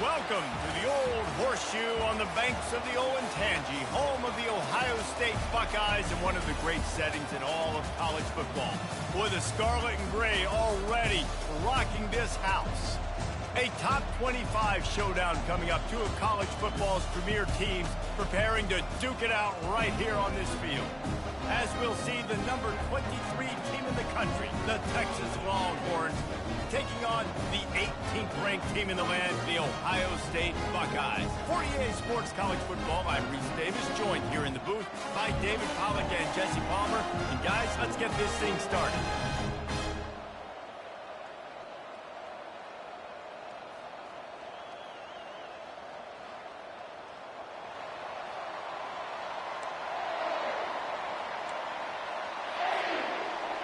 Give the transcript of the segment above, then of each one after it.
Welcome to the Old Horseshoe on the banks of the Olentangy, home of the Ohio State Buckeyes and one of the great settings in all of college football. With the scarlet and gray already rocking this house. A top 25 showdown coming up. Two of college football's premier teams preparing to duke it out right here on this field. As we'll see the number 23 team in the country, the Texas Longhorns, taking on the 18th ranked team in the land, the Ohio State Buckeyes. For EA Sports College Football, I'm Reese Davis, joined here in the booth by David Pollack and Jesse Palmer. And guys, let's get this thing started.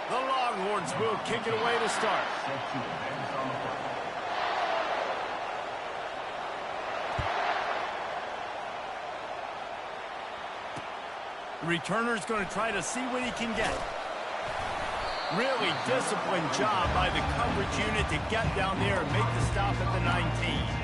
The Longhorns will kick it away to start. The returner's going to try to see what he can get. Really disciplined job by the coverage unit to get down there and make the stop at the 19.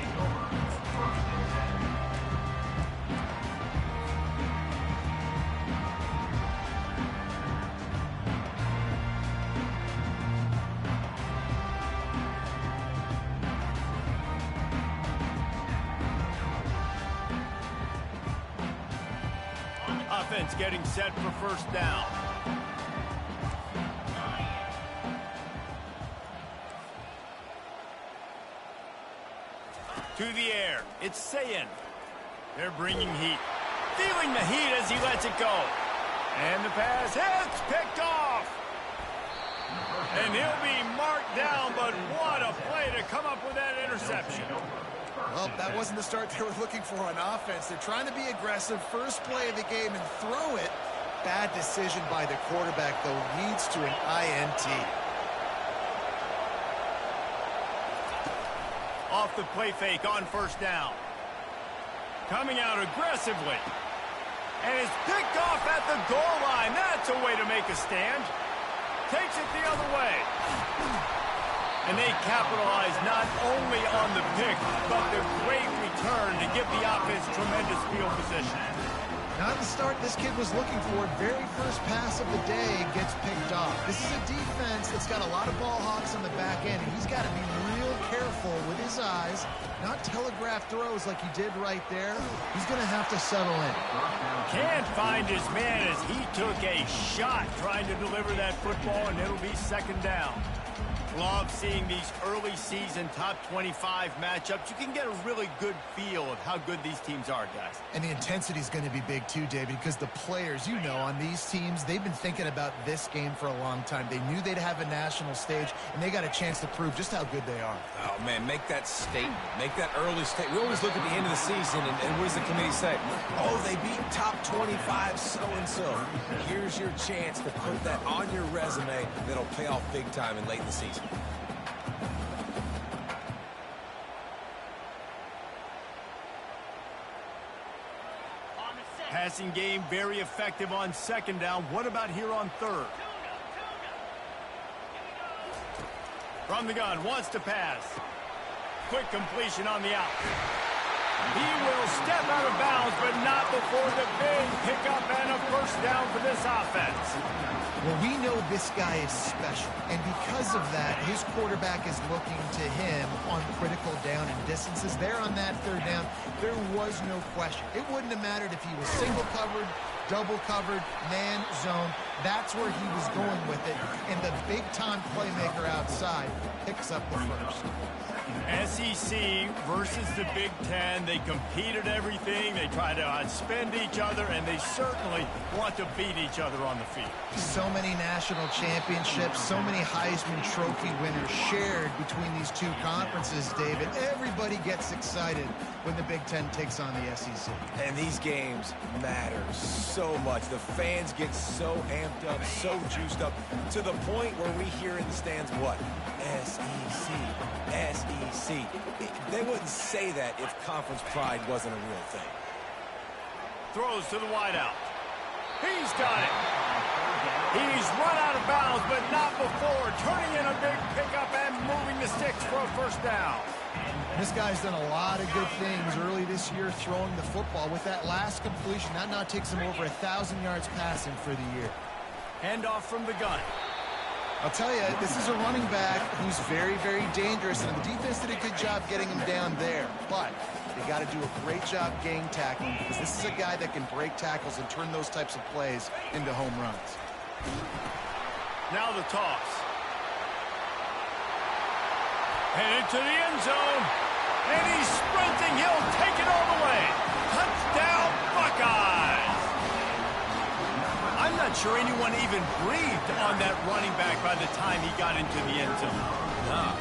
Offense getting set for first down. To the air, it's Sayin. They're bringing heat. Feeling the heat as he lets it go. And the pass hits, picked off. And he'll be marked down, but what a play to come up with that interception. Well, that wasn't the start they were looking for on offense. They're trying to be aggressive, first play of the game, and throw it. Bad decision by the quarterback, though, leads to an INT. Off the play fake on first down. Coming out aggressively. And is picked off at the goal line. That's a way to make a stand. Takes it the other way. And they capitalize not only on the pick, but the great return to give the offense tremendous field position. Not the start this kid was looking for. Very first pass of the day gets picked off. This is a defense that's got a lot of ball hawks on the back end, and he's got to be real careful with his eyes, not telegraph throws like he did right there. He's going to have to settle in. Can't find his man as he took a shot trying to deliver that football, and it'll be second down. Love seeing these early season top 25 matchups. You can get a really good feel of how good these teams are, guys. And the intensity is going to be big too, David, because the players, you know, on these teams, they've been thinking about this game for a long time. They knew they'd have a national stage, and they got a chance to prove just how good they are. Oh, man, make that statement. Make that early statement. We always look at the end of the season, and what does the committee say? Oh, they beat top 25 so-and-so. Here's your chance to put that on your resume that'll pay off big time in late in the season. Passing game very effective on second down. What about here on third? From the gun, wants to pass. Quick completion on the out. He will step out of bounds, but not before the big pickup and a first down for this offense. Well, we know this guy is special, and because of that, his quarterback is looking to him on critical down and distances. There on that third down, there was no question. It wouldn't have mattered if he was single covered, double covered, man, zone. That's where he was going with it, and the big-time playmaker outside picks up the first. SEC versus the Big Ten. They compete at everything. They try to outspend each other, and they certainly want to beat each other on the field. So many national championships, so many Heisman Trophy winners shared between these two conferences, David. Everybody gets excited when the Big Ten takes on the SEC. And these games matter so much. The fans get so amped up, so juiced up, to the point where we hear in the stands what? SEC, SEC. They wouldn't say that if conference pride wasn't a real thing. Throws to the wideout. He's got it. He's run out of bounds, but not before. Turning in a big pickup and moving the sticks for a first down. This guy's done a lot of good things early this year throwing the football. With that last completion, that now takes him over 1,000 yards passing for the year. Handoff from the gun. I'll tell you, this is a running back who's very, very dangerous, and the defense did a good job getting him down there. But they got to do a great job game tackling, because this is a guy that can break tackles and turn those types of plays into home runs. Now the toss. And into the end zone. And he's sprinting. He'll take it all the way. Touchdown, Buckeyes. I'm not sure anyone even breathed on that running back by the time he got into the end zone.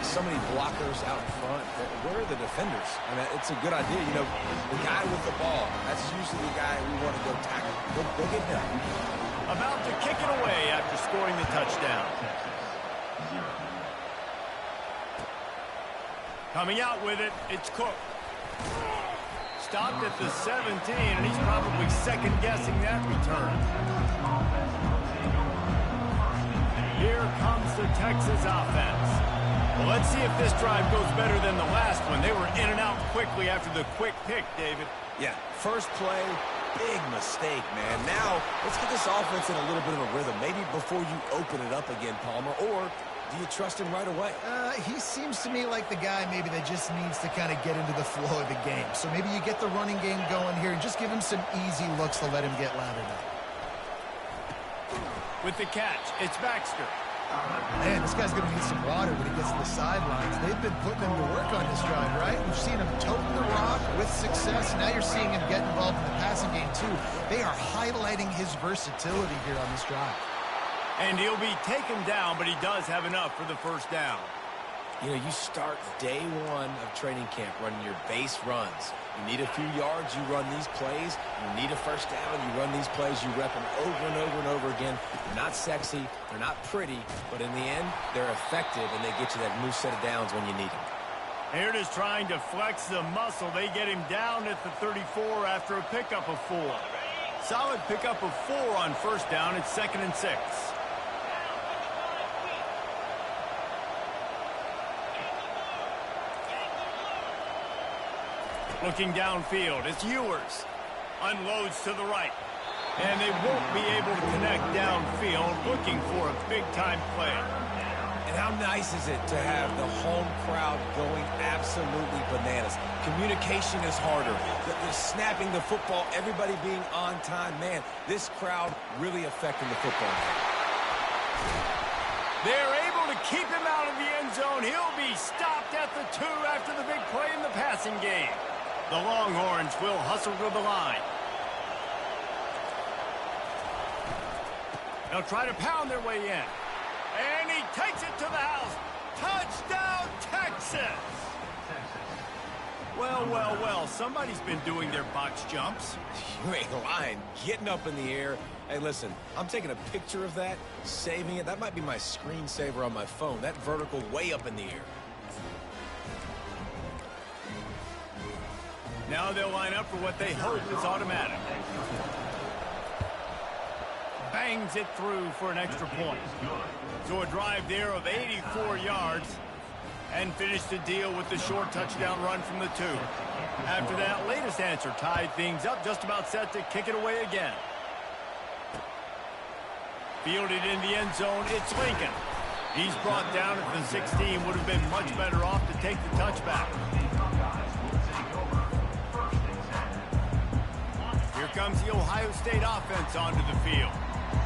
So many blockers out front. Where are the defenders? I mean, it's a good idea. You know, the guy with the ball, that's usually the guy we want to go tackle. Go get him. About to kick it away after scoring the touchdown. Coming out with it, it's Cook. Stopped at the 17, and he's probably second-guessing that return. Here comes the Texas offense. Well, let's see if this drive goes better than the last one. They were in and out quickly after the quick pick, David. Yeah, first play, big mistake, man. Now, let's get this offense in a little bit of a rhythm. Maybe before you open it up again, Palmer, or do you trust him right away? He seems to me like the guy maybe that just needs to kind of get into the flow of the game. So maybe you get the running game going here and just give him some easy looks to let him get lathered up. With the catch, it's Baxter. Man, this guy's going to need some water when he gets to the sidelines. They've been putting him to work on this drive, right? We've seen him toting the rock with success. Now you're seeing him get involved in the passing game, too. They are highlighting his versatility here on this drive. And he'll be taken down, but he does have enough for the first down. You know, you start day one of training camp running your base runs. You need a few yards, you run these plays. You need a first down, you run these plays. You rep them over and over and over again. They're not sexy, they're not pretty, but in the end, they're effective, and they get you that new set of downs when you need them. Here it is trying to flex the muscle. They get him down at the 34 after a pickup of 4. Solid pickup of 4 on first down. It's 2nd and 6. Looking downfield, it's Ewers. Unloads to the right. And they won't be able to connect downfield, looking for a big-time play. And how nice is it to have the home crowd going absolutely bananas? Communication is harder. The snapping the football, everybody being on time. Man, this crowd really affecting the football game. They're able to keep him out of the end zone. He'll be stopped at the 2 after the big play in the passing game. The Longhorns will hustle to the line. They'll try to pound their way in. And he takes it to the house. Touchdown, Texas! Well, well, well, somebody's been doing their box jumps. You ain't lying. Getting up in the air. Hey, listen, I'm taking a picture of that, saving it. That might be my screensaver on my phone. That vertical way up in the air. Now they'll line up for what they hope is automatic. Bangs it through for an extra point. So a drive there of 84 yards and finished the deal with the short touchdown run from the 2. After that latest answer tied things up, just about set to kick it away again. Fielded in the end zone, it's Lincoln. He's brought down at the 16, would have been much better off to take the touchback. Here comes the Ohio State offense onto the field.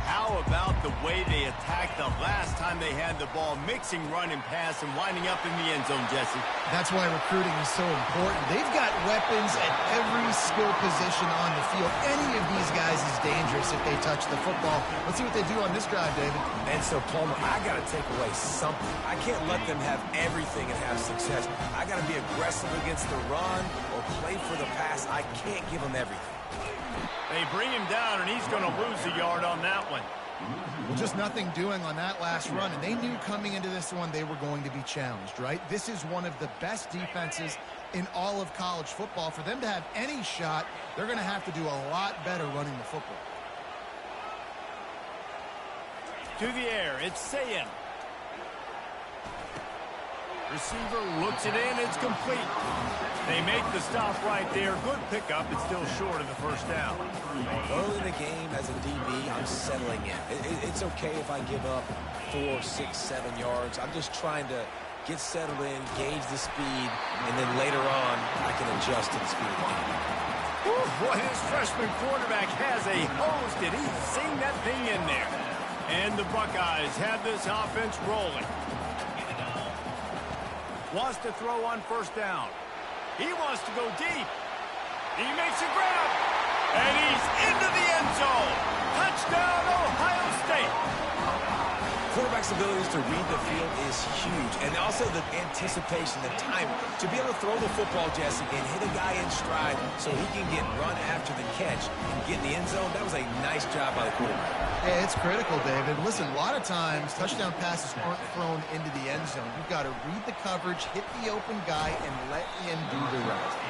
How about the way they attacked the last time they had the ball, mixing run and pass and winding up in the end zone, Jesse? That's why recruiting is so important. They've got weapons at every skill position on the field. Any of these guys is dangerous if they touch the football. Let's see what they do on this drive, David. And so, Palmer, I got to take away something. I can't let them have everything and have success. I got to be aggressive against the run or play for the pass. I can't give them everything. They bring him down, and he's going to lose a yard on that one. Well, just nothing doing on that last run, and they knew coming into this one they were going to be challenged, right? This is one of the best defenses in all of college football. For them to have any shot, they're going to have to do a lot better running the football. To the air, it's Sayin. Receiver looks it in. It's complete. They make the stop right there. Good pickup. It's still short of the first down. Early in the game as a DB, I'm settling in. It's okay if I give up 4, 6, 7 yards. I'm just trying to get settled in, gauge the speed, and then later on, I can adjust to the speed of the game. Boy, his freshman quarterback has a hose. Did he sing that thing in there? And the Buckeyes have this offense rolling. Wants to throw on first down. He wants to go deep. He makes a grab. And he's into the end zone. Touchdown, Ohio State. Quarterback's abilities to read the field is huge. And also the anticipation, the time to be able to throw the football, Jesse, and hit a guy in stride so he can get run after the catch and get in the end zone. That was a nice job by the quarterback. Yeah, it's critical, David. Listen, a lot of times touchdown passes aren't thrown into the end zone. You've got to read the coverage, hit the open guy, and let him do the rest.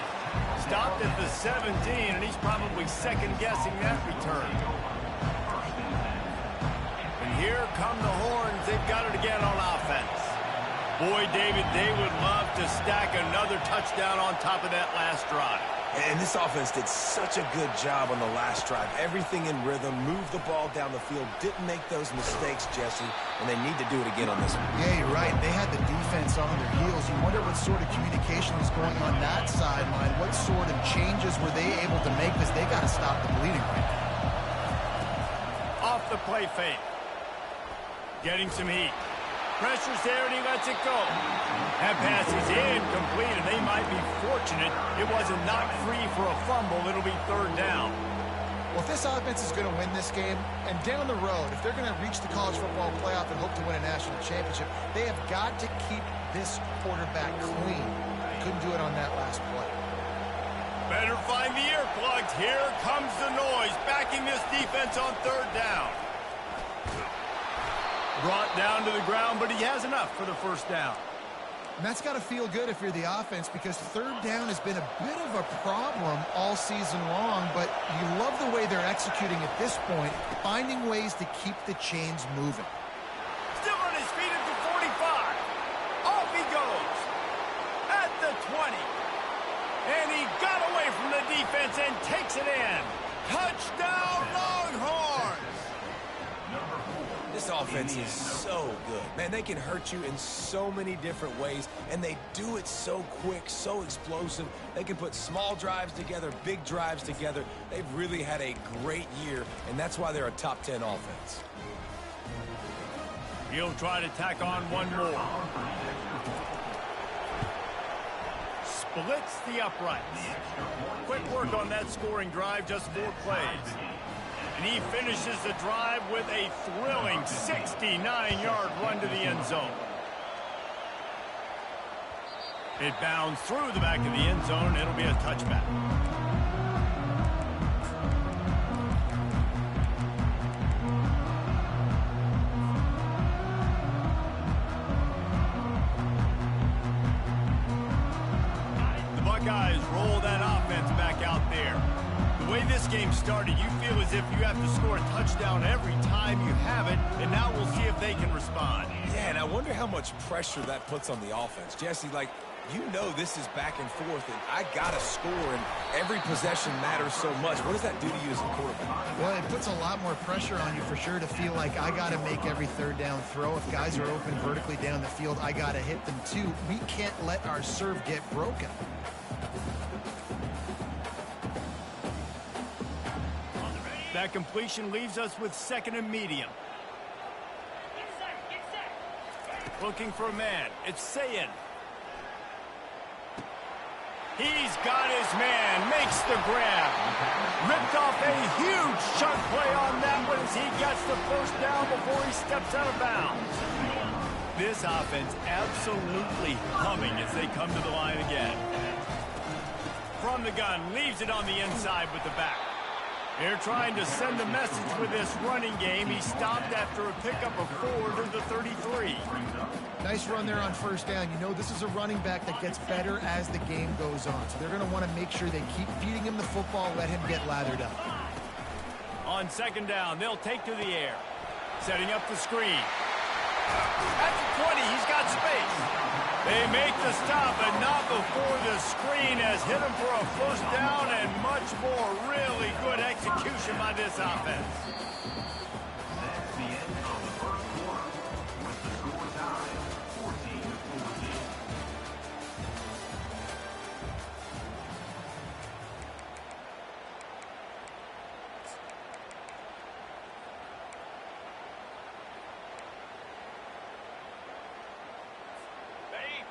Stopped at the 17, and he's probably second-guessing that return. And here come the horns. They've got it again on offense. Boy, David, they would love to stack another touchdown on top of that last drive. And this offense did such a good job on the last drive. Everything in rhythm, moved the ball down the field, didn't make those mistakes, Jesse, and they need to do it again on this one. Yeah, you're right. They had the defense on their heels. You wonder what sort of communication was going on that sideline. What sort of changes were they able to make, because they got to stop the bleeding right now. Off the play fake. Getting some heat. Pressure's there, and he lets it go. That pass is incomplete, and they might be fortunate it wasn't knocked free for a fumble. It'll be third down. Well, if this offense is going to win this game, and down the road, if they're going to reach the college football playoff and hope to win a national championship, they have got to keep this quarterback clean. Couldn't do it on that last play. Better find the earplugs. Here comes the noise, backing this defense on third down. Brought down to the ground, but he has enough for the first down. And that's got to feel good if you're the offense, because third down has been a bit of a problem all season long, but you love the way they're executing at this point, finding ways to keep the chains moving. Still on his feet at the 45. Off he goes. At the 20. And he got away from the defense and takes it in. Touchdown, Longhorns! This offense is so good. Man, they can hurt you in so many different ways, and they do it so quick, so explosive. They can put small drives together, big drives together. They've really had a great year, and that's why they're a top 10 offense. He'll try to tack on one more. Splits the uprights. Quick work on that scoring drive, just 4 plays. And he finishes the drive with a thrilling 69-yard run to the end zone. It bounds through the back of the end zone. It'll be a touchback. The Buckeyes roll that offense back out there. The way this game started, you feel as if you have to score a touchdown every time you have it, and now we'll see if they can respond. Yeah, and I wonder how much pressure that puts on the offense. Jesse, like, you know this is back and forth, and I got to score, and every possession matters so much. What does that do to you as a quarterback? Well, it puts a lot more pressure on you for sure to feel like I got to make every third down throw. If guys are open vertically down the field, I got to hit them too. We can't let our serve get broken. That completion leaves us with second and medium. Looking for a man. It's Sayin. He's got his man. Makes the grab. Ripped off a huge chunk play on that one as he gets the first down before he steps out of bounds. This offense absolutely humming as they come to the line again. From the gun, leaves it on the inside with the back. They're trying to send a message with this running game. He stopped after a pickup of 4 to the 33. Nice run there on first down. You know this is a running back that gets better as the game goes on. So they're going to want to make sure they keep feeding him the football, let him get lathered up. On second down, they'll take to the air. Setting up the screen. At the 20, he's got space. They make the stop, but not before the screen has hit them for a first down and much more. Really good execution by this offense. That's the end of the first quarter with the score tied 14-14.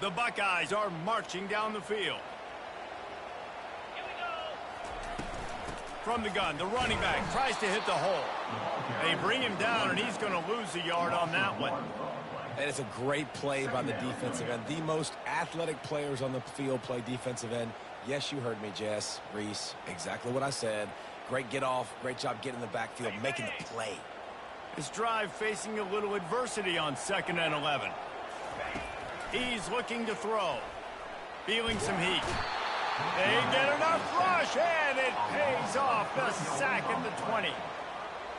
The Buckeyes are marching down the field. From the gun, the running back tries to hit the hole. They bring him down, and he's going to lose a yard on that one. And it's a great play by the defensive end. The most athletic players on the field play defensive end. Yes, you heard me, Jess, Reese. Exactly what I said. Great get off. Great job getting in the backfield, making the play. This drive facing a little adversity on 2nd and 11. He's looking to throw. Feeling some heat. They get enough rush, and it pays off. The sack at the 20.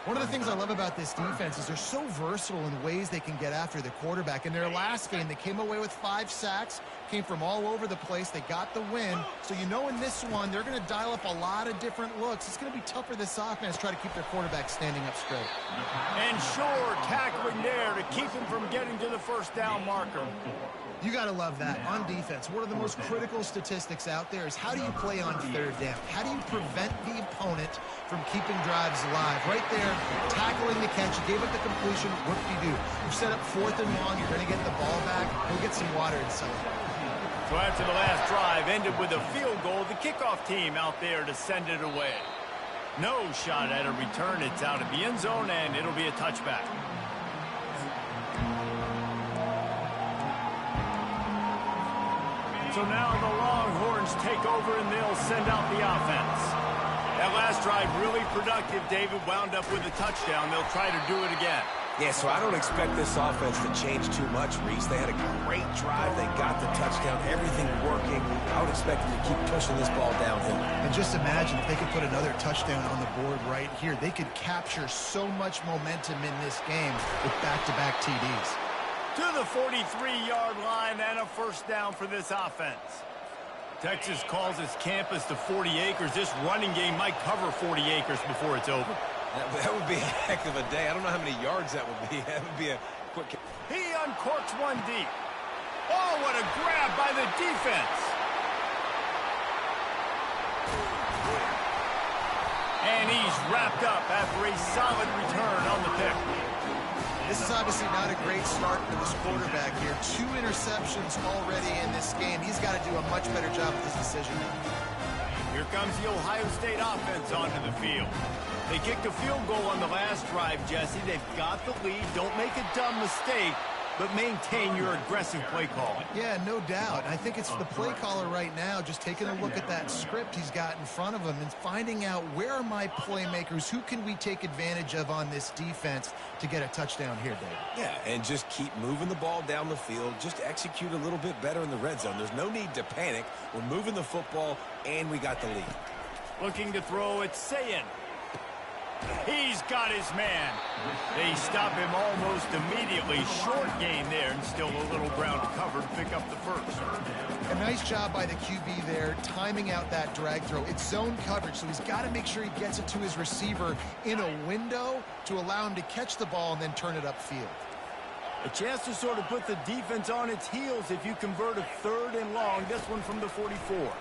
One of the things I love about this defense is they're so versatile in ways they can get after the quarterback. In their last game, they came away with 5 sacks, came from all over the place. They got the win. So you know in this one, they're going to dial up a lot of different looks. It's going to be tough for this offense to try to keep their quarterback standing up straight. And sure, tackling there to keep him from getting to the first down marker. You got to love that. On defense, one of the most critical statistics out there is how do you play on 3rd down? How do you prevent the opponent from keeping drives alive? Right there, tackling the catch. You gave up the completion. What do you do? You set up 4th and long. You're going to get the ball back. Go get some water and celebrate. So after the last drive ended with a field goal, the kickoff team out there to send it away. No shot at a return. It's out of the end zone, and it'll be a touchback. So now the Longhorns take over, and they'll send out the offense. That last drive really productive. David wound up with a touchdown. They'll try to do it again. Yeah, so I don't expect this offense to change too much, Reese. They had a great drive. They got the touchdown. Everything working. I would expect them to keep pushing this ball downhill. And just imagine if they could put another touchdown on the board right here. They could capture so much momentum in this game with back-to-back TDs. To the 43-yard line and a first down for this offense. Texas calls its campus to 40 acres. This running game might cover 40 acres before it's over. That would be a heck of a day. I don't know how many yards that would be. That would be a quick... He uncorks one deep. Oh, what a grab by the defense. And he's wrapped up after a solid return on the pick. This is obviously not a great start for this quarterback here. 2 interceptions already in this game. He's got to do a much better job with his decision. Here comes the Ohio State offense onto the field. They kicked a field goal on the last drive, Jesse. They've got the lead. Don't make a dumb mistake, but maintain your aggressive play calling. Yeah, no doubt. I think it's the play caller right now just taking a look at that script he's got in front of him and finding out where are my playmakers, who can we take advantage of on this defense to get a touchdown here, Dave. Yeah, and just keep moving the ball down the field. Just execute a little bit better in the red zone. There's no need to panic. We're moving the football, and we got the lead. Looking to throw, it's Sayin. He's got his man. They stop him almost immediately. Short gain there, and still a little ground to cover to pick up the first. A nice job by the QB there, timing out that drag throw. It's zone coverage, so he's got to make sure he gets it to his receiver in a window to allow him to catch the ball and then turn it upfield. A chance to sort of put the defense on its heels if you convert a 3rd and long. This one from the 44.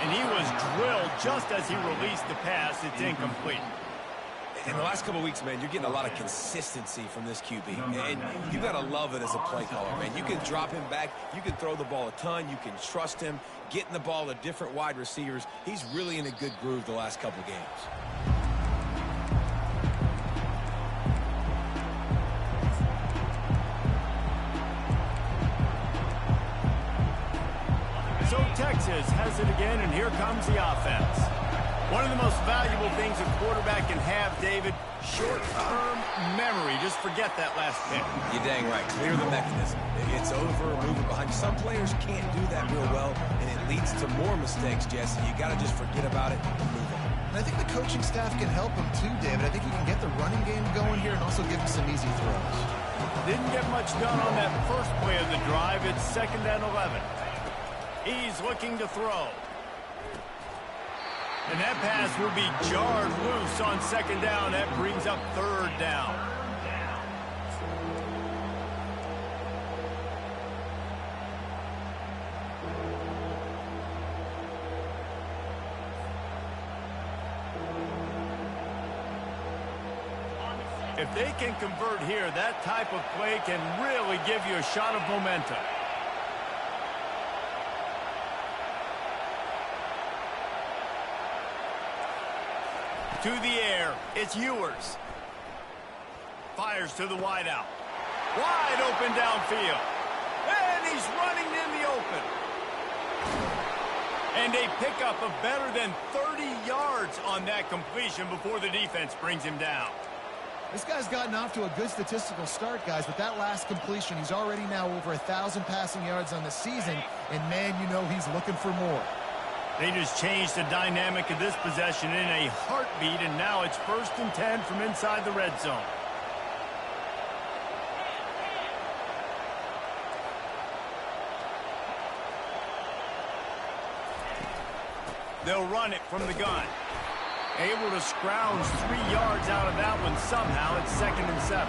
And he was drilled just as he released the pass. It's incomplete. In the last couple of weeks, man, you're getting a lot of consistency from this QB. And you got to love it as a play caller, man. You can drop him back. You can throw the ball a ton. You can trust him. Getting the ball to different wide receivers. He's really in a good groove the last couple of games. So Texas has it again, and here comes the offense. One of the most valuable things a quarterback can have, David, short-term memory. Just forget that last pick. You're dang right. Clear the mechanism. It's over, moving behind. Some players can't do that real well, and it leads to more mistakes, Jesse. You got to just forget about it and move on. And I think the coaching staff can help him too, David. I think he can get the running game going here and also give him some easy throws. Didn't get much done on that first play of the drive. It's 2nd and 11. He's looking to throw. And that pass will be jarred loose on 2nd down. That brings up 3rd down. If they can convert here, that type of play can really give you a shot of momentum. To the air, it's Ewers. Fires to the wideout. Wide open downfield. And he's running in the open. And they pick up a better than 30 yards on that completion before the defense brings him down. This guy's gotten off to a good statistical start, guys. With that last completion, he's already now over 1,000 passing yards on the season. And, man, you know he's looking for more. They just changed the dynamic of this possession in a heartbeat, and now it's 1st and 10 from inside the red zone. They'll run it from the gun. Able to scrounge 3 yards out of that one somehow. It's 2nd and 7.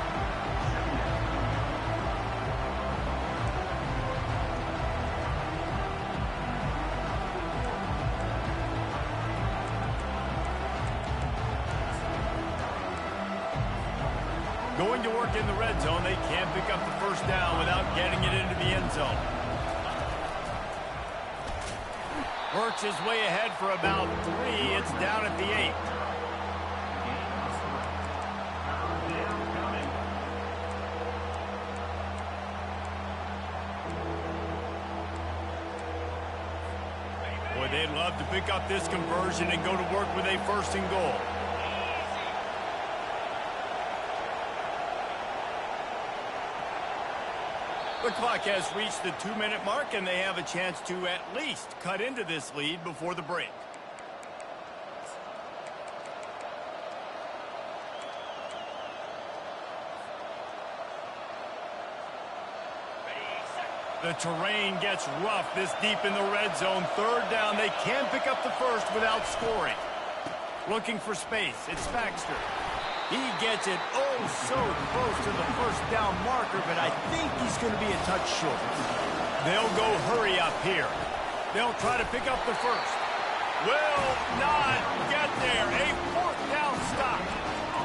Going to work in the red zone. They can't pick up the 1st down without getting it into the end zone. Works his way ahead for about 3. It's down at the 8. Boy, they'd love to pick up this conversion and go to work with a 1st and goal. The clock has reached the 2-minute mark, and they have a chance to at least cut into this lead before the break. The terrain gets rough this deep in the red zone. 3rd down. They can pick up the 1st without scoring. Looking for space. It's Baxter. He gets it so close to the 1st down marker, but I think he's going to be a touch short. They'll go hurry up here. They'll try to pick up the 1st. Will not get there. A 4th down stop.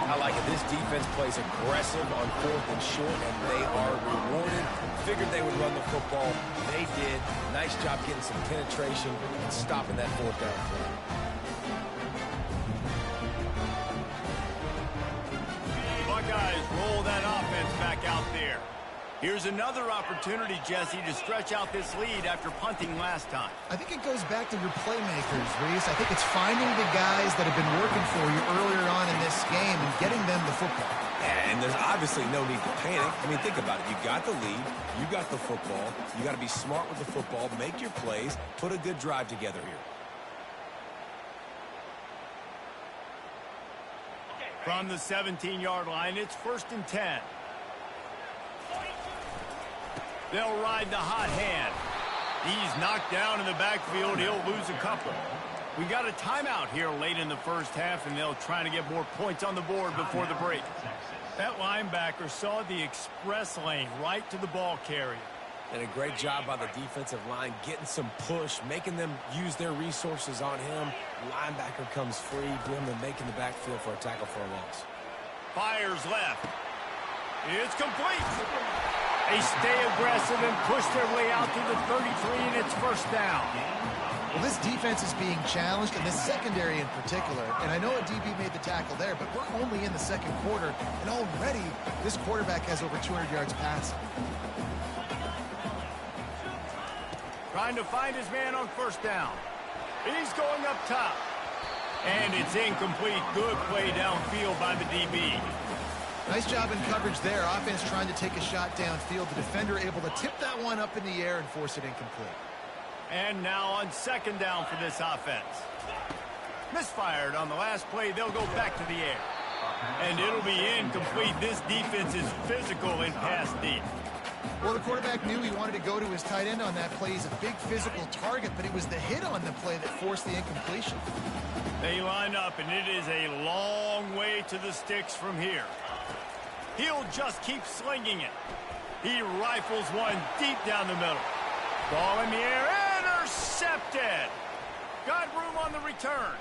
I like it. This defense plays aggressive on 4th and short, and they are rewarded. Figured they would run the football. They did. Nice job getting some penetration and stopping that 4th down play. Buckeyes roll that offense back out there. Here's another opportunity, Jesse, to stretch out this lead after punting last time. I think it goes back to your playmakers, Reese. I think it's finding the guys that have been working for you earlier on in this game and getting them the football. And there's obviously no need to panic. I mean, think about it. You got the lead. You got the football. You got to be smart with the football. Make your plays. Put a good drive together here. From the 17-yard line, it's 1st and 10. They'll ride the hot hand. He's knocked down in the backfield. He'll lose a couple. We got a timeout here late in the 1st half, and they'll try to get more points on the board before the break. That linebacker saw the express lane right to the ball carrier. And a great job by the defensive line, getting some push, making them use their resources on him. Linebacker comes free, Brimley making the backfield for a tackle for a loss. Fires left. It's complete. They stay aggressive and push their way out to the 33, and it's 1st down. Well, this defense is being challenged, and this secondary in particular. And I know a DB made the tackle there, but we're only in the 2nd quarter, and already this quarterback has over 200 yards passing. Trying to find his man on 1st down. He's going up top. And it's incomplete. Good play downfield by the DB. Nice job in coverage there. Offense trying to take a shot downfield. The defender able to tip that one up in the air and force it incomplete. And now on 2nd down for this offense. Misfired on the last play. They'll go back to the air. And it'll be incomplete. This defense is physical and pass deep. Well, the quarterback knew he wanted to go to his tight end on that play. He's a big physical target, but it was the hit on the play that forced the incompletion. They line up, and it is a long way to the sticks from here. He'll just keep slinging it. He rifles one deep down the middle. Ball in the air, intercepted. Got room on the return.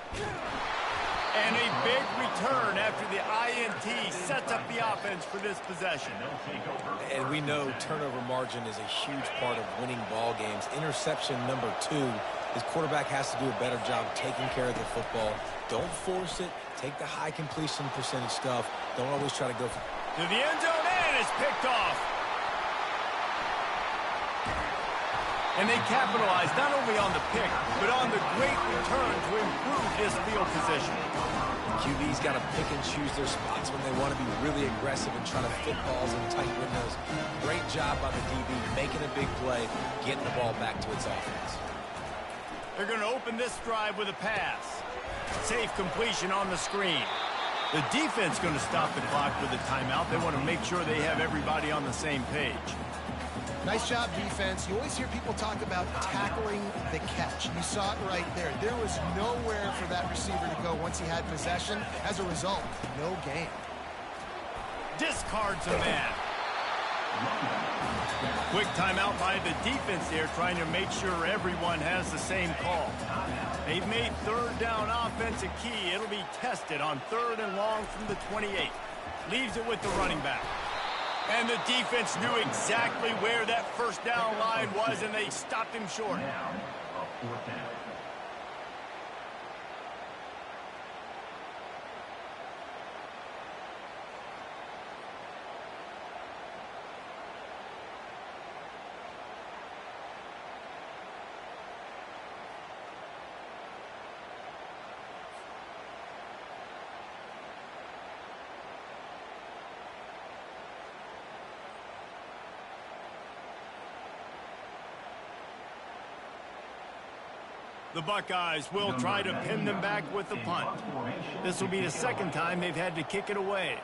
And a big return after the INT sets up the offense for this possession. And we know turnover margin is a huge part of winning ball games. Interception number 2. His quarterback has to do a better job taking care of the football. Don't force it. Take the high completion percentage stuff. Don't always try to go for... To the end zone, and it's picked off. And they capitalized not only on the pick, but on the great return to improve this field position. QB's got to pick and choose their spots when they want to be really aggressive and try to fit balls in tight windows. Great job by the DB, making a big play, getting the ball back to its offense. They're going to open this drive with a pass. Safe completion on the screen. The defense going to stop the clock with a timeout. They want to make sure they have everybody on the same page. Nice job, defense. You always hear people talk about tackling the catch. You saw it right there. There was nowhere for that receiver to go once he had possession. As a result, no gain. Discards a man. Quick timeout by the defense there, trying to make sure everyone has the same call. They've made third down offense a key. It'll be tested on 3rd and long from the 28. Leaves it with the running back. And the defense knew exactly where that first down line was, and they stopped him short. Now, a 4th down. The Buckeyes will try to pin them back with the punt. This will be the second time they've had to kick it away.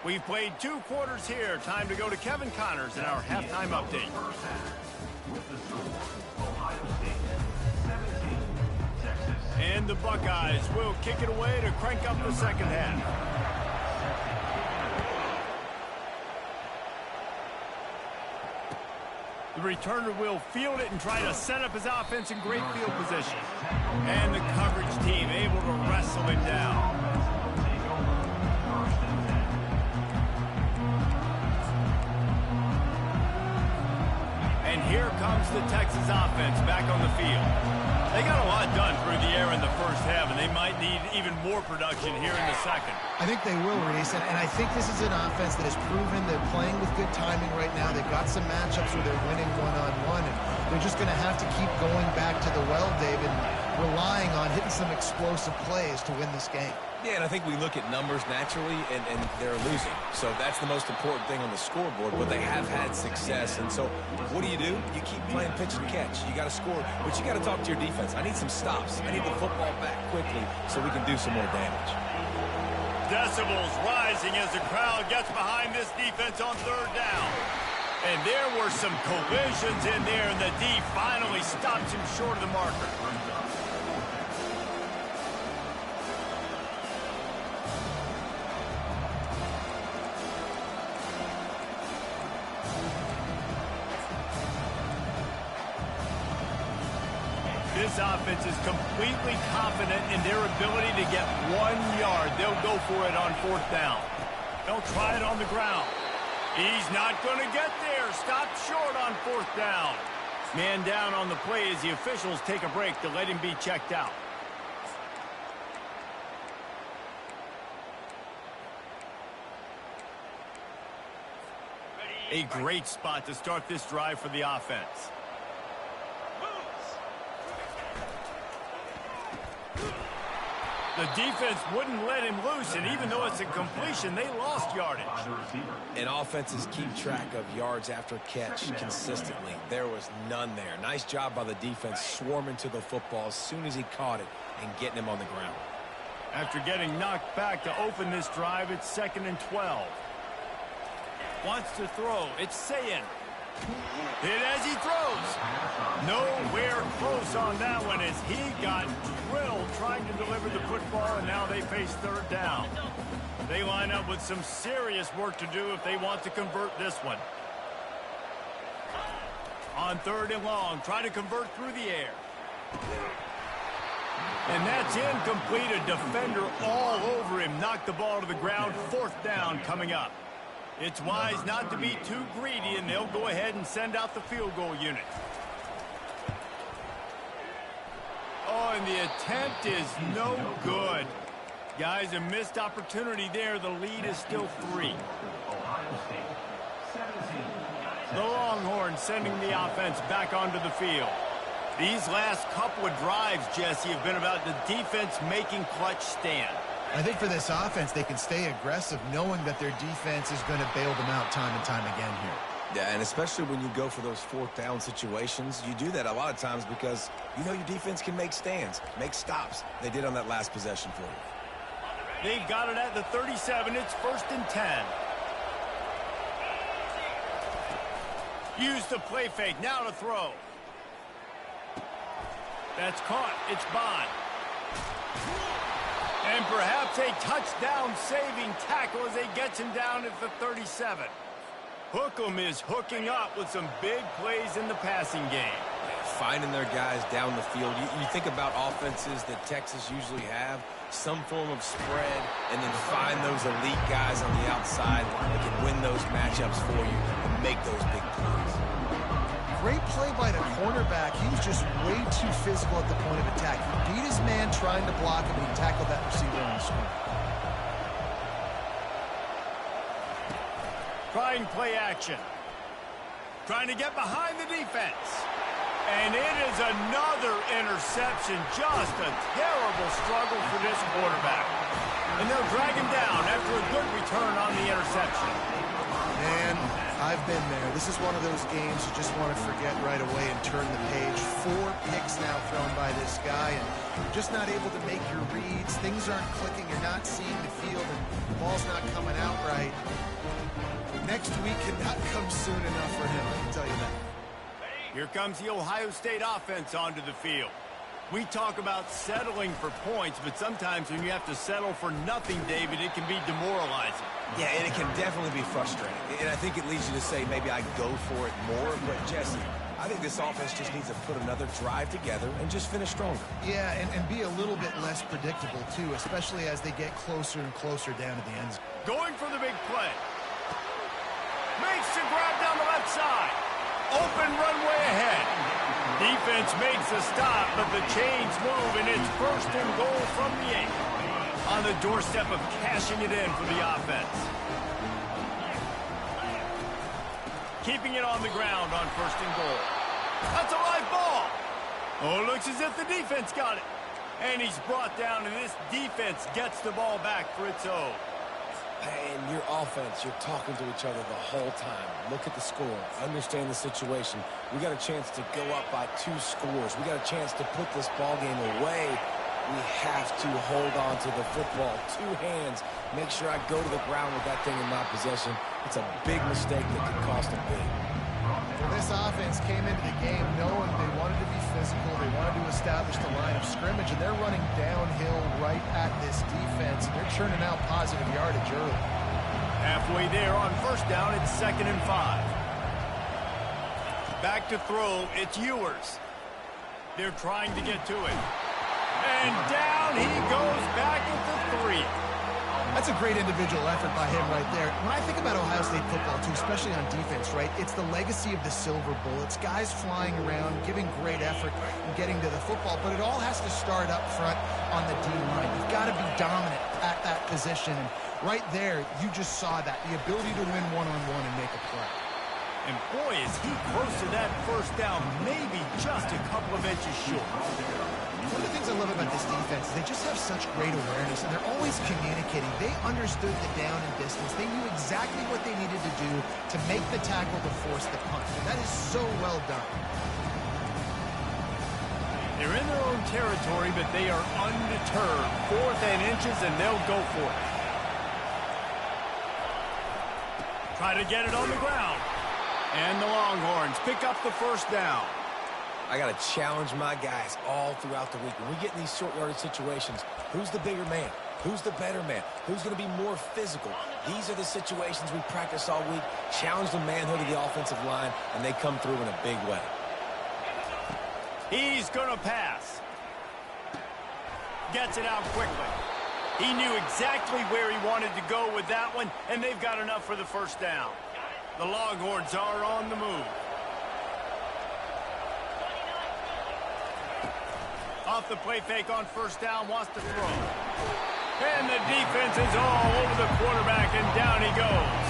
We've played 2 quarters here. Time to go to Kevin Connors in our halftime update. And the Buckeyes will kick it away to crank up the second half. The returner will field it and try to set up his offense in great field position. And the coverage team able to wrestle it down. And here comes the Texas offense back on the field. They got a lot done through the air in the first half, and they might need even more production here in the second. I think they will, Reese, and I think this is an offense that has proven they're playing with good timing right now. They've got some matchups where they're winning one-on-one, and they're just going to have to keep going back to the well, David, relying on hitting some explosive plays to win this game. Yeah, and I think we look at numbers naturally, and they're losing. So that's the most important thing on the scoreboard, but they have had success. And so what do? You keep playing pitch and catch. You got to score, but you got to talk to your defense. I need some stops. I need the football back quickly so we can do some more damage. Decibels rising as the crowd gets behind this defense on 3rd down. And there were some collisions in there, and the D finally stops him short of the marker. This offense is completely confident in their ability to get 1 yard. They'll go for it on 4th down. They'll try it on the ground. He's not going to get there. Stopped short on 4th down. Man down on the play as the officials take a break to let him be checked out. A great spot to start this drive for the offense. The defense wouldn't let him loose, and even though it's a completion, they lost yardage. And offenses keep track of yards after catch consistently. There was none there. Nice job by the defense swarming to the football as soon as he caught it and getting him on the ground. After getting knocked back to open this drive, it's 2nd and 12. Wants to throw. It's Sayin. Hit as he throws. Nowhere close on that one as he got drilled trying to deliver the football, and now they face 3rd down. They line up with some serious work to do if they want to convert this one. On 3rd and long, try to convert through the air. And that's incomplete. A defender all over him. Knocked the ball to the ground. 4th down coming up. It's wise not to be too greedy, and they'll go ahead and send out the field goal unit. Oh, and the attempt is no good. Guys, a missed opportunity there. The lead is still 3. The Longhorns sending the offense back onto the field. These last couple of drives, Jesse, have been about the defense making clutch stand. I think for this offense, they can stay aggressive knowing that their defense is going to bail them out time and time again here. Yeah, and especially when you go for those 4th down situations, you do that a lot of times because you know your defense can make stands, make stops. They did on that last possession for you. They've got it at the 37. It's 1st and 10. Use the play fake. Now to throw. That's caught. It's Bond. And perhaps a touchdown-saving tackle as they get him down at the 37. Hookem is hooking up with some big plays in the passing game. Finding their guys down the field. You think about offenses that Texas usually have, some form of spread, and then find those elite guys on the outside that can win those matchups for you and make those big plays. Great play by the cornerback. He was just way too physical at the point of attack. He beat his man trying to block him, and he tackled that receiver on the screen. Trying play action. Trying to get behind the defense. And it is another interception. Just a terrible struggle for this quarterback. And they'll drag him down after a good return on the interception. Man, I've been there. This is one of those games you just want to forget right away and turn the page. 4 picks now thrown by this guy, and you're just not able to make your reads. Things aren't clicking. You're not seeing the field, and the ball's not coming out right. Next week cannot come soon enough for him, I can tell you that. Here comes the Ohio State offense onto the field. We talk about settling for points, but sometimes when you have to settle for nothing, David, it can be demoralizing. Yeah, and it can definitely be frustrating. And I think it leads you to say maybe I go for it more. But, Jesse, I think this offense just needs to put another drive together and just finish stronger. Yeah, and be a little bit less predictable, too, especially as they get closer and closer down to the end zone. Going for the big play. Makes the grab down the left side. Open runway ahead. Defense makes a stop, but the chains move, and it's 1st and goal from the 8. On the doorstep of cashing it in for the offense. Keeping it on the ground on 1st and goal. That's a live ball. Oh, it looks as if the defense got it. And he's brought down, and this defense gets the ball back for its own. And your offense, you're talking to each other the whole time. Look at the score. Understand the situation. We got a chance to go up by 2 scores. We got a chance to put this ball game away. We have to hold on to the football. 2 hands. Make sure I go to the ground with that thing in my possession. It's a big mistake that could cost them big. Well, this offense came into the game knowing they wanted to be physical. They wanted to establish the line of scrimmage, and they're running downhill right at this defense. They're churning out positive yardage early. Halfway there on 1st down, it's 2nd and 5. Back to throw, it's Ewers. They're trying to get to it. And down he goes back at the 3. That's a great individual effort by him right there. When I think about Ohio State football, too, especially on defense, right, it's the legacy of the silver bullets, guys flying around, giving great effort and getting to the football, but it all has to start up front on the D-line. You've got to be dominant at that position, and right there, you just saw that, the ability to win one-on-one and make a play. And boy, is he close to that first down, maybe just a couple of inches short. One of the things I love about this defense is they just have such great awareness, and they're always communicating. They understood the down and distance. They knew exactly what they needed to do to make the tackle to force the punt. And that is so well done. They're in their own territory, but they are undeterred. 4th and inches, and they'll go for it. Try to get it on the ground. And the Longhorns pick up the first down. I got to challenge my guys all throughout the week. When we get in these short yardage situations, who's the bigger man? Who's the better man? Who's going to be more physical? These are the situations we practice all week. Challenge the manhood of the offensive line, and they come through in a big way. He's going to pass. Gets it out quickly. He knew exactly where he wanted to go with that one, and they've got enough for the first down. The Longhorns are on the move. Off the play fake on first down, wants to throw. And the defense is all over the quarterback, and down he goes.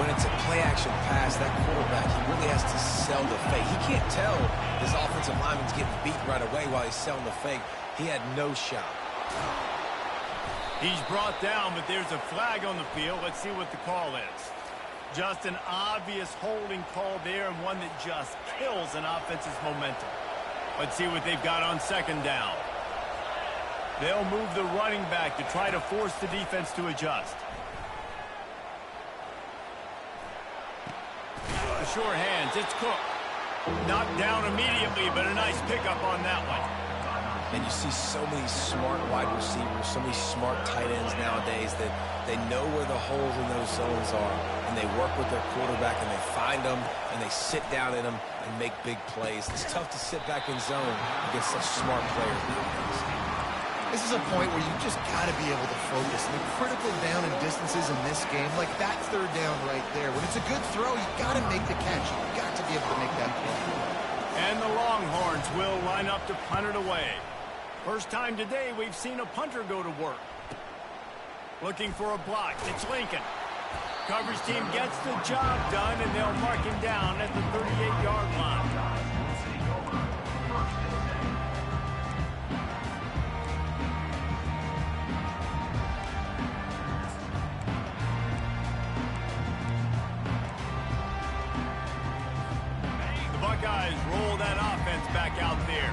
When it's a play-action pass, that quarterback, he really has to sell the fake. He can't tell his offensive lineman's getting beat right away while he's selling the fake. He had no shot. He's brought down, but there's a flag on the field. Let's see what the call is. Just an obvious holding call there, and one that just kills an offense's momentum. Let's see what they've got on second down. They'll move the running back to try to force the defense to adjust. The short hands, it's Cook. Knocked down immediately, but a nice pickup on that one. And you see so many smart wide receivers, so many smart tight ends nowadays that they know where the holes in those zones are, and they work with their quarterback, and they find them, and they sit down in them and make big plays. It's tough to sit back in zone against such smart players nowadays. This is a point where you just got to be able to focus. The critical down and distances in this game, like that third down right there. When it's a good throw, you got to make the catch. You got to be able to make that play. And the Longhorns will line up to punt it away. First time today we've seen a punter go to work. Looking for a block. It's Lincoln. Coverage team gets the job done, and they'll mark him down at the 38-yard line. The Buckeyes roll that offense back out there.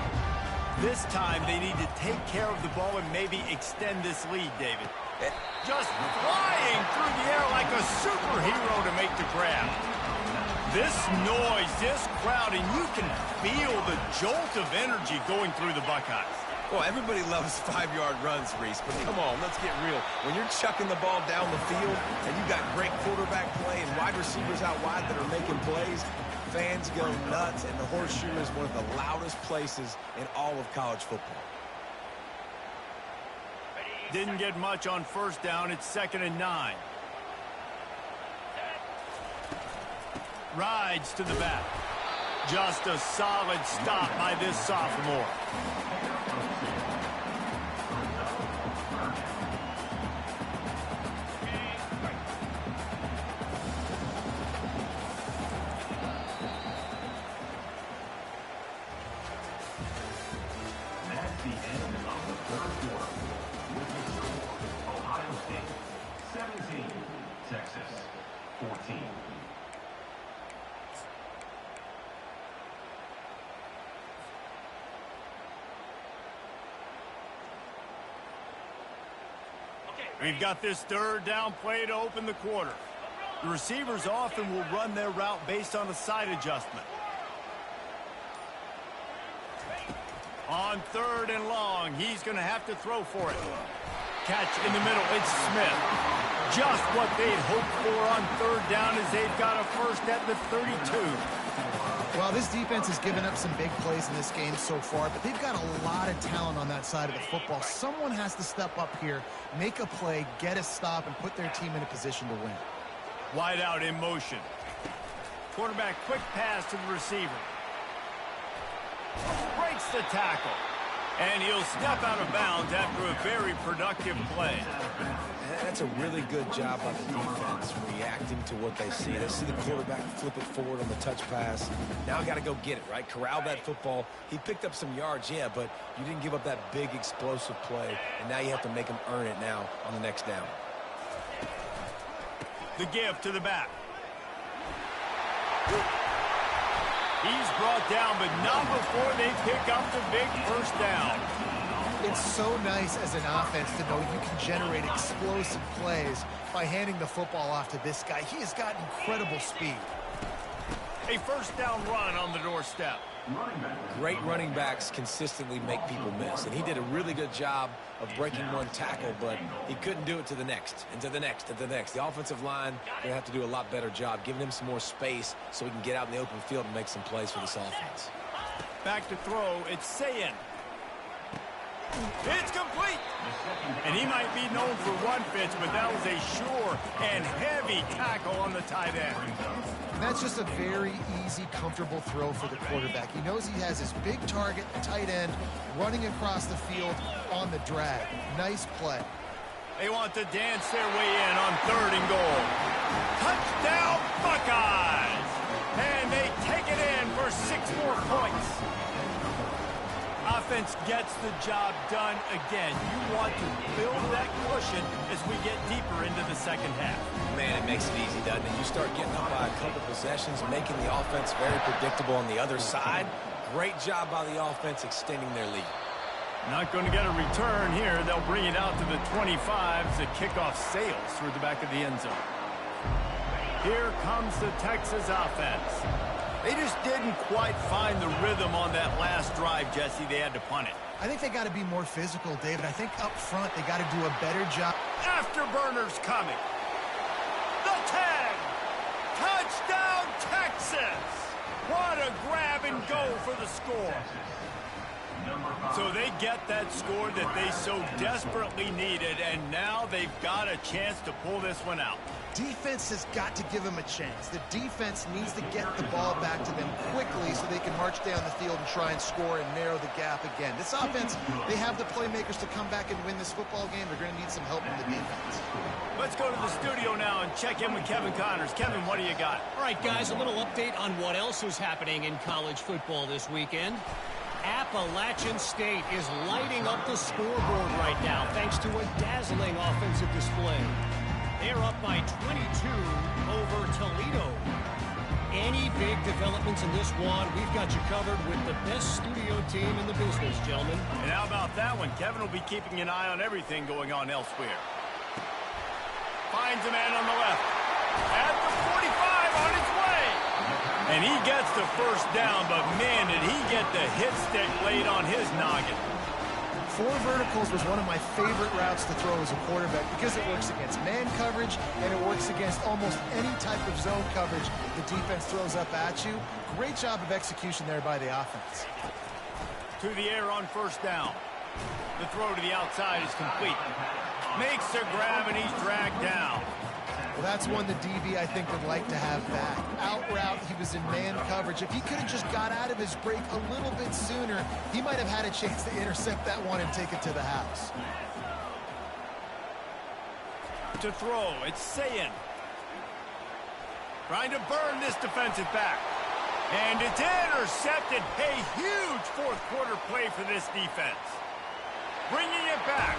This time they need to take care of the ball and maybe extend this lead, David. Just flying through the air like a superhero to make the grab. This noise, this crowd, and you can feel the jolt of energy going through the Buckeyes. Well, everybody loves 5-yard runs, Reese, but come on, let's get real. When you're chucking the ball down the field and you got great quarterback play and wide receivers out wide that are making plays, fans go nuts, and the Horseshoe is one of the loudest places in all of college football. Didn't get much on first down. It's 2nd and 9. Rides to the back. Just a solid stop by this sophomore. That's the end of the third quarter. With the score, Ohio State 17, Texas 14. We've got this third down play to open the quarter. The receivers often will run their route based on a side adjustment. On 3rd and long, he's going to have to throw for it. Catch in the middle, it's Smith. Just what they'd hoped for on 3rd down as they've got a first at the 32. Well, this defense has given up some big plays in this game so far, but they've got a lot of talent on that side of the football. Someone has to step up here, make a play, get a stop, and put their team in a position to win. Wide out in motion. Quarterback quick pass to the receiver. Breaks the tackle. And he'll step out of bounds after a very productive play. That's a really good job by the defense, reacting to what they see. They see the quarterback flip it forward on the touch pass. Now got to go get it, right? Corral that football. He picked up some yards, yeah, but you didn't give up that big explosive play, and now you have to make him earn it now on the next down. The give to the back. He's brought down, but not before they pick up the big first down. It's so nice as an offense to know you can generate explosive plays by handing the football off to this guy. He has got incredible speed. A first down run on the doorstep. Great running backs consistently make people miss, and he did a really good job of breaking one tackle, but he couldn't do it to the next, and to the next, and to the next. The offensive line going to have to do a lot better job, giving him some more space so he can get out in the open field and make some plays for this offense. Back to throw, it's Sayin. It's complete! And he might be known for one pitch, but that was a sure and heavy tackle on the tight end. And that's just a very easy, comfortable throw for the quarterback. He knows he has his big target, the tight end, running across the field on the drag. Nice play. They want to dance their way in on 3rd and goal. Touchdown, Buckeyes! And they take it in for 6 more points. Offense gets the job done again. You want to build that cushion as we get deeper into the second half. Man, it makes it easy, doesn't it? You start getting up by a couple possessions, making the offense very predictable on the other side. Great job by the offense extending their lead. Not going to get a return here. They'll bring it out to the 25 as the kickoff sails through the back of the end zone. Here comes the Texas offense. They just didn't quite find the rhythm on that last drive, Jesse. They had to punt it. I think they got to be more physical, David. I think up front they got to do a better job. Afterburners coming. The 10. Touchdown, Texas. What a grab and go for the score. So they get that score that they so desperately needed, and now they've got a chance to pull this one out. Defense has got to give them a chance. The defense needs to get the ball back to them quickly so they can march down the field and try and score and narrow the gap again. This offense, they have the playmakers to come back and win this football game. They're going to need some help from the defense. Let's go to the studio now and check in with Kevin Connors. Kevin, what do you got? All right, guys, a little update on what else is happening in college football this weekend. Appalachian State is lighting up the scoreboard right now thanks to a dazzling offensive display. They're up by 22 over Toledo. Any big developments in this one, we've got you covered with the best studio team in the business, gentlemen. And how about that one? Kevin will be keeping an eye on everything going on elsewhere. Finds a man on the left. At the 45 on his way. And he gets the first down, but man, did he get the hit stick laid on his noggin. 4 verticals was one of my favorite routes to throw as a quarterback because it works against man coverage and it works against almost any type of zone coverage the defense throws up at you. Great job of execution there by the offense. To the air on first down. The throw to the outside is complete. Makes the grab and he's dragged down. Well, that's one the DB, I think, would like to have back. Out route, he was in man coverage. If he could have just got out of his break a little bit sooner, he might have had a chance to intercept that one and take it to the house. To throw, it's Sayin. Trying to burn this defensive back. And it's intercepted. A huge fourth quarter play for this defense. Bringing it back.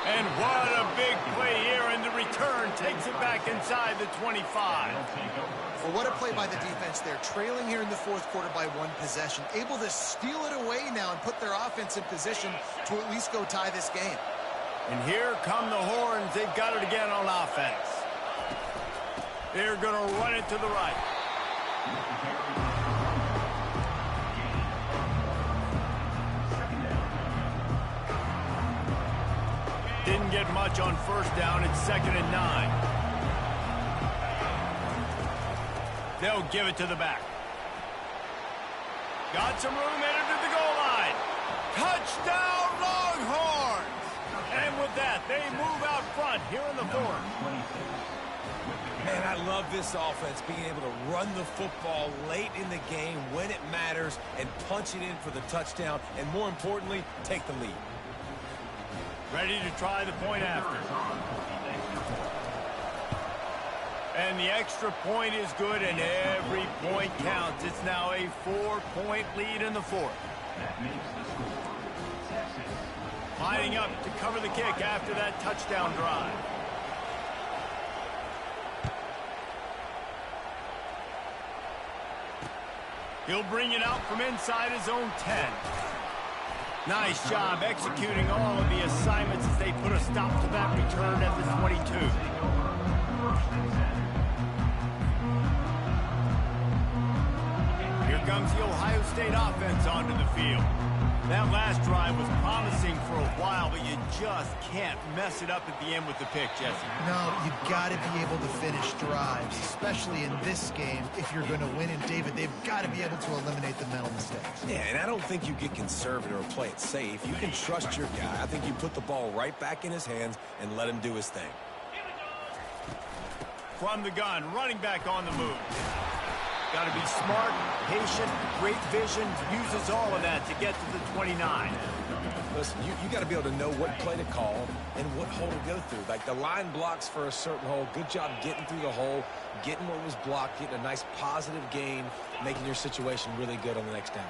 And what a big play here, and the return takes it back inside the 25. Well, what a play by the defense there. Trailing here in the fourth quarter by 1 possession. Able to steal it away now and put their offense in position to at least go tie this game. And here come the horns. They've got it again on offense. They're going to run it to the right. Didn't get much on first down. It's 2nd and 9. They'll give it to the back. Got some room headed to the goal line. Touchdown, Longhorns! And with that, they move out front here in the fourth. Man, I love this offense, being able to run the football late in the game when it matters and punch it in for the touchdown, and more importantly, take the lead. Ready to try the point after. And the extra point is good, and every point counts. It's now a 4-point lead in the fourth. That makes the score Texas. Lining up to cover the kick after that touchdown drive. He'll bring it out from inside his own 10. Nice job executing all of the assignments as they put a stop to that return at the 22. Here comes the Ohio State offense onto the field. That last drive was promising for a while, but you just can't mess it up at the end with the pick, Jesse. No, you've got to be able to finish drives, especially in this game. If you're going to win, and David, they've got to be able to eliminate the mental mistakes. Yeah, and I don't think you get conservative or play it safe. You can trust your guy. I think you put the ball right back in his hands and let him do his thing. From the gun, running back on the move. Got to be smart, patient, great vision, uses all of that to get to the 29. Listen, you got to be able to know what play to call and what hole to go through. Like the line blocks for a certain hole. Good job getting through the hole, getting what was blocked, getting a nice positive gain, making your situation really good on the next down.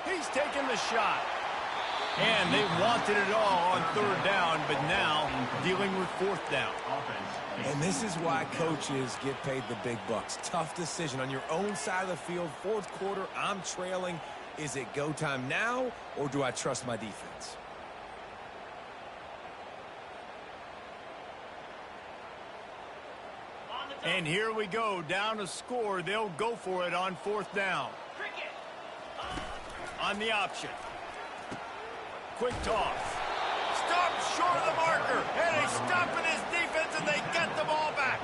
He's taking the shot. And they wanted it all on third down, but now dealing with fourth down. And this is why coaches get paid the big bucks. Tough decision on your own side of the field. Fourth quarter, I'm trailing. Is it go time now, or do I trust my defense? And here we go, down to score. They'll go for it on fourth down. On the option. Quick toss. Stop short of the marker. And they stop in his defense, and they get the ball back.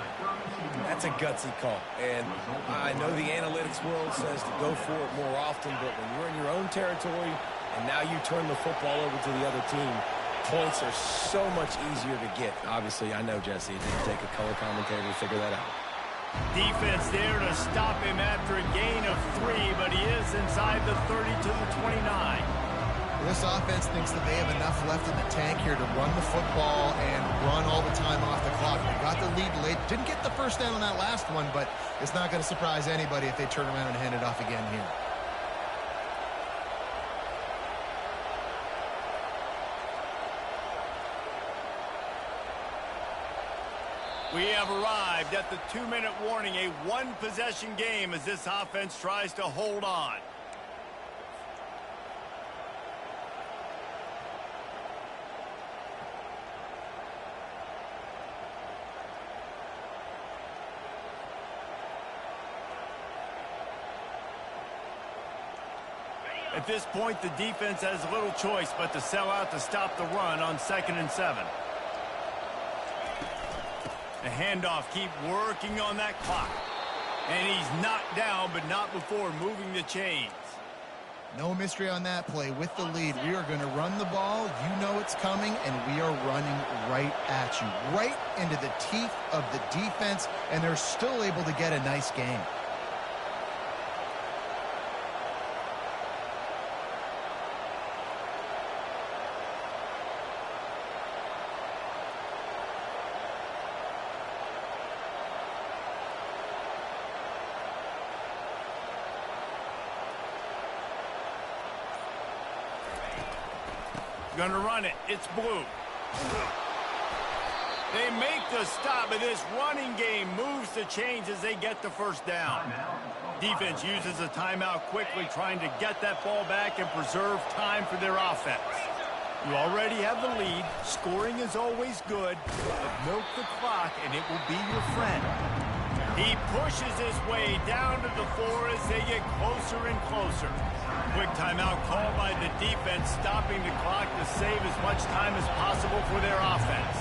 That's a gutsy call. And I know the analytics world says to go for it more often, but when you're in your own territory and now you turn the football over to the other team, points are so much easier to get. Obviously, I know, Jesse, it didn't take a color commentator to figure that out. Defense there to stop him after a gain of 3, but he is inside the 30 to the 29. This offense thinks that they have enough left in the tank here to run the football and run all the time off the clock. They got the lead late. Didn't get the first down on that last one, but it's not going to surprise anybody if they turn around and hand it off again here. We have arrived at the 2-minute warning, a one-possession game as this offense tries to hold on. At this point, the defense has little choice but to sell out to stop the run on 2nd and 7. The handoff, keep working on that clock. And he's knocked down, but not before moving the chains. No mystery on that play. With the lead, we are going to run the ball. You know it's coming, and we are running right at you. Right into the teeth of the defense, and they're still able to get a nice gain. Gonna run it. It's blue. They make the stop, but this running game moves the chains as they get the first down. Defense uses a timeout quickly, trying to get that ball back and preserve time for their offense. You already have the lead. Scoring is always good, but milk the clock and it will be your friend. He pushes his way down to the 4 as they get closer and closer. Quick timeout called by the defense, stopping the clock to save as much time as possible for their offense.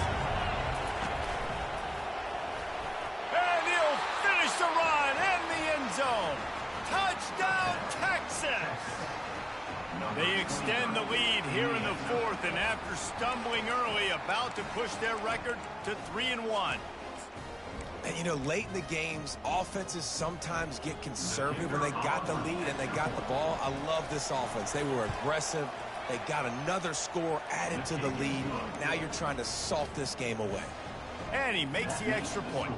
And he'll finish the run in the end zone. Touchdown, Texas! They extend the lead here in the 4th, and after stumbling early, about to push their record to 3-1. And, you know, late in the games, offenses sometimes get conservative when they got the lead and they got the ball. I love this offense. They were aggressive. They got another score added to the lead. Now you're trying to salt this game away. And he makes the extra point.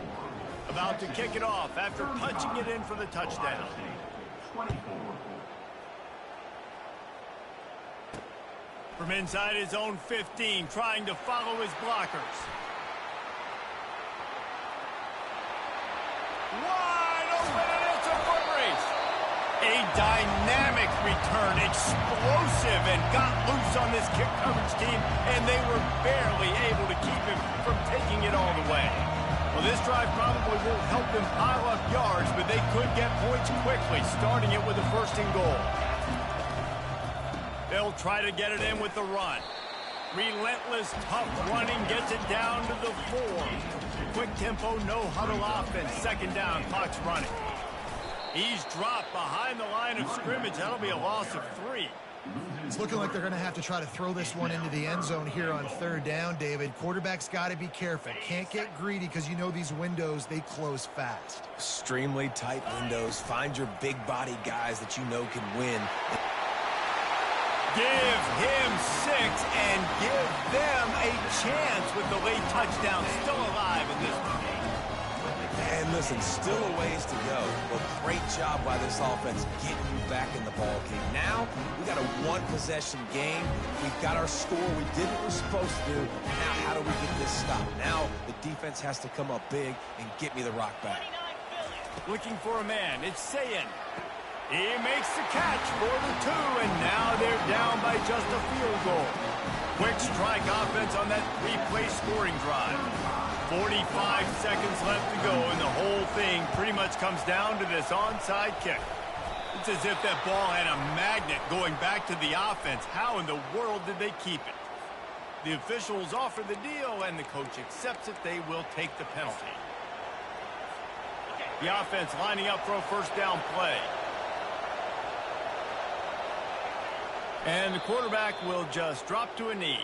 About to kick it off after punching it in for the touchdown. 24. From inside his own 15, trying to follow his blockers. Wide open, and it's a foot race. A dynamic return, explosive, and got loose on this kick coverage team, and they were barely able to keep him from taking it all the way. Well, this drive probably won't help them pile up yards, but they could get points quickly, starting it with a first and goal. They'll try to get it in with the run. Relentless, tough running gets it down to the 4. Quick tempo, no huddle offense. Second down, clock's running. He's dropped behind the line of scrimmage. That'll be a loss of 3. It's looking like they're going to have to try to throw this one into the end zone here on third down, David. Quarterback's got to be careful. Can't get greedy because you know these windows, they close fast. Extremely tight windows. Find your big body guys that you know can win. Give him 6 and give them a chance with the late touchdown. Still alive in this one. And listen, still a ways to go. But great job by this offense getting you back in the ball game. Now, we got a one-possession game. We've got our score. We did what we're supposed to do. Now, how do we get this stopped? Now, the defense has to come up big and get me the rock back. Looking for a man. It's Sayin. He makes the catch for the 2, and now they're down by just a field goal. Quick strike offense on that 3-play scoring drive. 45 seconds left to go, and the whole thing pretty much comes down to this onside kick. It's as if that ball had a magnet going back to the offense. How in the world did they keep it? The officials offer the deal, and the coach accepts it. They will take the penalty. The offense lining up for a first down play. And the quarterback will just drop to a knee.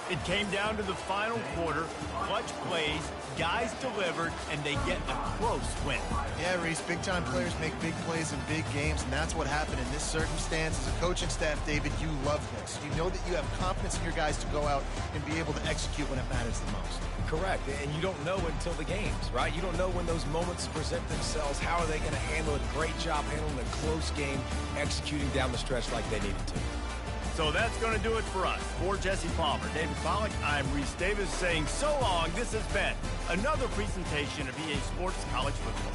It came down to the final quarter. Clutch plays, guys delivered, and they get a close win. Yeah, Reese, big-time players make big plays in big games, and that's what happened in this circumstance. As a coaching staff, David, you love this. You know that you have confidence in your guys to go out and be able to execute when it matters the most. Correct, and you don't know until the games, right? You don't know when those moments present themselves. How are they going to handle it? Great job handling a close game, executing down the stretch like they needed to. So that's going to do it for us. For Jesse Palmer, David Pollack, I'm Reese Davis saying so long. This has been another presentation of EA Sports College Football.